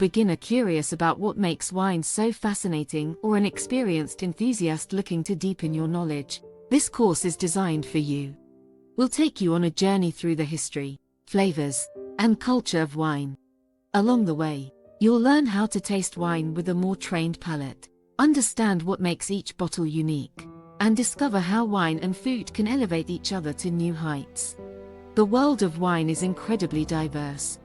beginner curious about what makes wine so fascinating or an experienced enthusiast looking to deepen your knowledge, this course is designed for you. We'll take you on a journey through the history, flavors, and culture of wine. Along the way, you'll learn how to taste wine with a more trained palate, understand what makes each bottle unique, and discover how wine and food can elevate each other to new heights. The world of wine is incredibly diverse.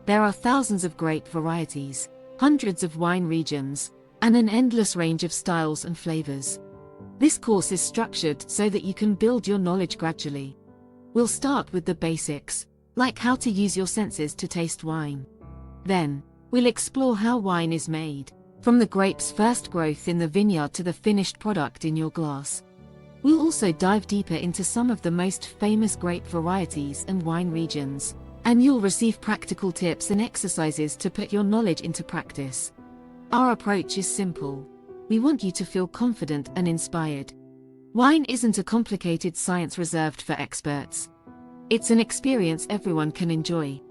There are thousands of grape varieties, hundreds of wine regions, and an endless range of styles and flavors. This course is structured so that you can build your knowledge gradually. We'll start with the basics, like how to use your senses to taste wine. Then, we'll explore how wine is made, from the grape's first growth in the vineyard to the finished product in your glass. We'll also dive deeper into some of the most famous grape varieties and wine regions, and you'll receive practical tips and exercises to put your knowledge into practice. Our approach is simple. We want you to feel confident and inspired. Wine isn't a complicated science reserved for experts. It's an experience everyone can enjoy.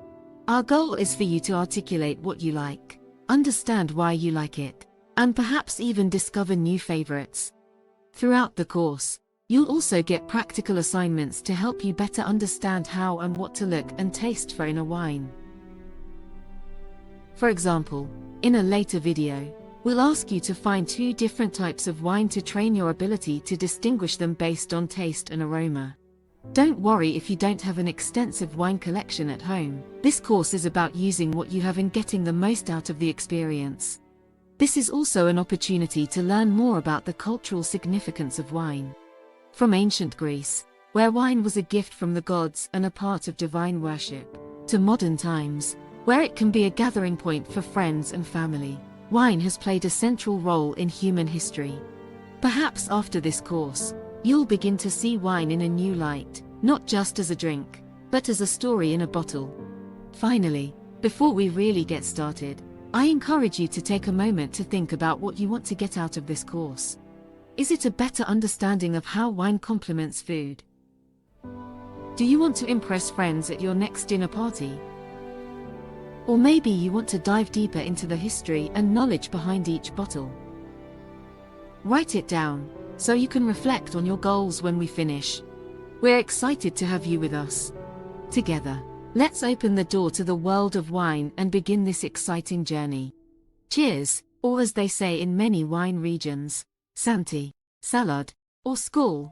Our goal is for you to articulate what you like, understand why you like it, and perhaps even discover new favorites. Throughout the course, you'll also get practical assignments to help you better understand how and what to look and taste for in a wine. For example, in a later video, we'll ask you to find 2 different types of wine to train your ability to distinguish them based on taste and aroma. Don't worry if you don't have an extensive wine collection at home. This course is about using what you have and getting the most out of the experience. This is also an opportunity to learn more about the cultural significance of wine. From ancient Greece, where wine was a gift from the gods and a part of divine worship, to modern times, where it can be a gathering point for friends and family, wine has played a central role in human history. Perhaps after this course, you'll begin to see wine in a new light, not just as a drink, but as a story in a bottle. Finally, before we really get started, I encourage you to take a moment to think about what you want to get out of this course. Is it a better understanding of how wine complements food? Do you want to impress friends at your next dinner party? Or maybe you want to dive deeper into the history and knowledge behind each bottle. Write it down, so you can reflect on your goals when we finish. We're excited to have you with us. Together, let's open the door to the world of wine and begin this exciting journey. Cheers, or as they say in many wine regions, Santi, Salad, or Skål.